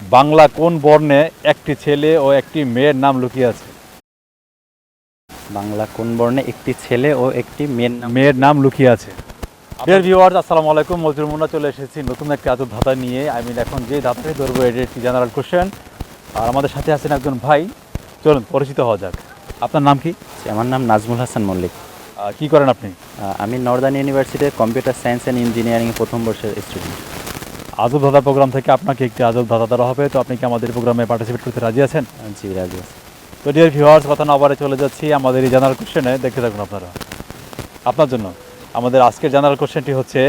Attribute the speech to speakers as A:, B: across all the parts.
A: বাংলা কোন বর্ণে একটি ছেলে ও একটি মেয়ের নাম লুকিয়ে আছে?
B: বাংলা কোন বর্ণে একটি ছেলে ও একটি
A: মেয়ের নাম লুকিয়ে আছে। ডিয়ার ভিউয়ার্স, আসসালামু আলাইকুম। মজুর মুন্না চলে এসেছি নতুন একটি আজব ধাঁধা নিয়ে। এখন যে ধাঁধাটি ধরবো এটি একটি জেনারেল কোশ্চেন, আর আমাদের সাথে আছেন একজন ভাই। চলুন পরিচিত হওয়া যাক। আপনার নাম কি?
B: আমার নাম নাজমুল হাসান মল্লিক।
A: কি করেন আপনি?
B: আমি নর্দার্ন ইউনিভার্সিটির কম্পিউটার সায়েন্স অ্যান্ড ইঞ্জিনিয়ারিং প্রথম বর্ষের স্টুডেন্ট।
A: আজব ধাঁধা প্রোগ্রাম থেকে আপনাকে একটি আজব ধাঁধা দেওয়া হবে, তো আপনি কি আমাদের প্রোগ্রামে পার্টিসিপেট করতে রাজি আছেন?
B: জি, রাজি আছি।
A: তো ডিয়ার ভিউয়ার্স, কথা না আবারে চলে যাচ্ছি আমাদের এই জেনারেল কোশ্চেনে। দেখতে থাকুন আপনারা। আপনার জন্য আমাদের আজকের জেনারেল কোশ্চেনটি হচ্ছে,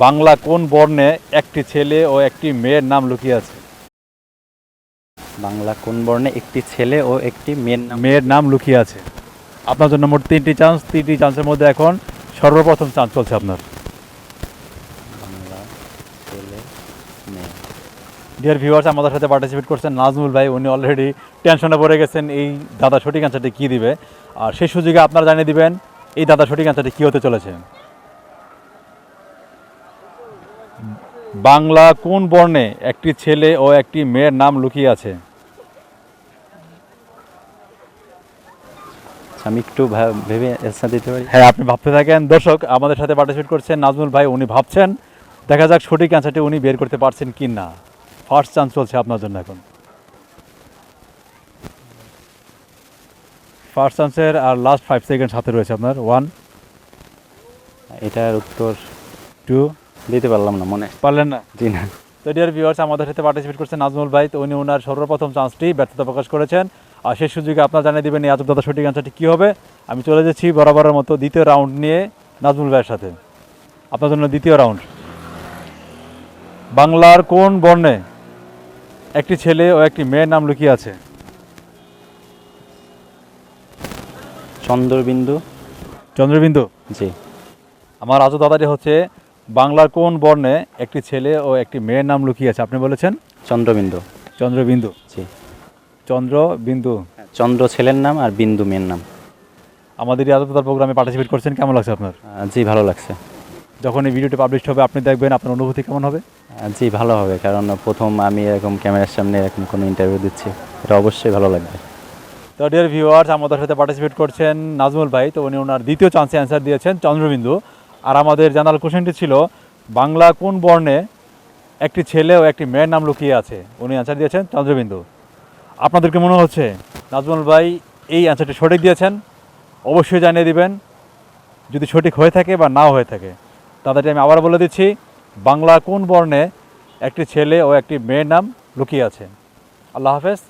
A: বাংলা কোন বর্ণে একটি ছেলে ও একটি মেয়ের নাম লুকিয়ে আছে?
B: বাংলা কোন বর্ণে একটি ছেলে ও একটি
A: মেয়ের নাম লুকিয়ে আছে। আপনার জন্য মোট তিনটি চান্সের মধ্যে এখন সর্বপ্রথম চান্স চলছে আপনার।
B: বাংলা ছেলে মেয়ে।
A: ডিয়ার ভিউয়ার্স, আমাদের সাথে পার্টিসিপেট করছেন নাজমুল ভাই। উনি অলরেডি টেনশনে পড়ে গেছেন এই দাদা সঠিক অ্যান্সারটি কী দিবে, আর সেই সুযোগে আপনারা জানিয়ে দিবেন এই দাদা সঠিক অ্যান্সারটি কী হতে চলেছে। বাংলা কোন বর্ণে একটি ছেলে ও একটি মেয়ের নাম লুকিয়ে আছে?
B: আমি একটু ভেবে অ্যান্সার দিতে পারি?
A: হ্যাঁ, আপনি ভাবতে থাকেন। দর্শক, আমাদের সাথে পার্টিসিপেট করছেন নাজমুল ভাই, উনি ভাবছেন। দেখা যাক সঠিক অ্যান্সারটি উনি বের করতে পারছেন কি না। ফার্স্ট চান্স চলছে আপনার জন্য এখন। ফার্স্ট চান্সের আর লাস্ট 5 সেকেন্ড হাতে রয়েছে আপনার। 1,
B: এটার উত্তর
A: 2,
B: দিতে পারলাম না, মনে
A: পারলেন না?
B: জি না।
A: তো ডিয়ার ভিউয়ার্স, আমাদের সাথে পার্টিসিপেট করছেন নাজমুল ভাই। তো উনি ওনার সর্বপ্রথম চান্সটি ব্যর্থতা প্রকাশ করেছেন, আর সেই সুযোগে আপনারা জানিয়ে দেবেন এই আজব দাদা সঠিক অ্যান্সারটি কী হবে। আমি চলে যাচ্ছি বরাবরের মতো দ্বিতীয় রাউন্ড নিয়ে নাজমুল ভাইয়ের সাথে। আপনার জন্য দ্বিতীয় রাউন্ড। বাংলার কোন বর্ণে একটি ছেলে ও একটি মেয়ের নাম লুকিয়ে আছে?
B: চন্দ্রবিন্দু।
A: চন্দ্রবিন্দু?
B: জি।
A: আমার আজব দাদাটি হচ্ছে, বাংলার কোন বর্ণে একটি ছেলে ও একটি মেয়ের নাম লুকিয়ে আছে? আপনি বলেছেন
B: চন্দ্রবিন্দু।
A: চন্দ্রবিন্দু?
B: জি।
A: চন্দ্রবিন্দু।
B: চন্দ্র ছেলের নাম আর বিন্দু মেয়ের নাম।
A: আমাদের এই আজব দাদার প্রোগ্রামে পার্টিসিপেট করছেন, কেমন লাগছে আপনার?
B: জি, ভালো লাগছে।
A: যখন এই ভিডিওটি পাবলিশ হবে আপনি দেখবেন, আপনার অনুভূতি কেমন হবে?
B: জি, ভালো হবে, কারণ প্রথম আমি এরকম ক্যামেরার সামনে এরকম কোনো ইন্টারভিউ দিচ্ছি, এটা অবশ্যই ভালো লাগবে।
A: তো ডিয়ার ভিউয়ার্স, আমাদের সাথে পার্টিসিপেট করছেন নাজমুল ভাই। তো উনি ওনার দ্বিতীয় চান্সে অ্যান্সার দিয়েছেন চন্দ্রবিন্দু। আর আমাদের জেনারেল কোশ্চেনটি ছিল, বাংলা কোন বর্ণে একটি ছেলে ও একটি মেয়ের নাম লুকিয়ে আছে? উনি অ্যান্সার দিয়েছেন চন্দ্রবিন্দু। আপনাদেরকে মনে হচ্ছে নাজমুল ভাই এই অ্যান্সারটি সঠিক দিয়েছেন? অবশ্যই জানিয়ে দিবেন যদি সঠিক হয়ে থাকে বা নাও হয়ে থাকে। তাদেরকে আমি আবার বলে দিচ্ছি, বাংলা কোন বর্ণে একটি ছেলে ও একটি মেয়ের নাম লুকিয়ে আছে। আল্লাহ হাফেজ।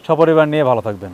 A: সপরিবার নিয়ে ভালো থাকবেন।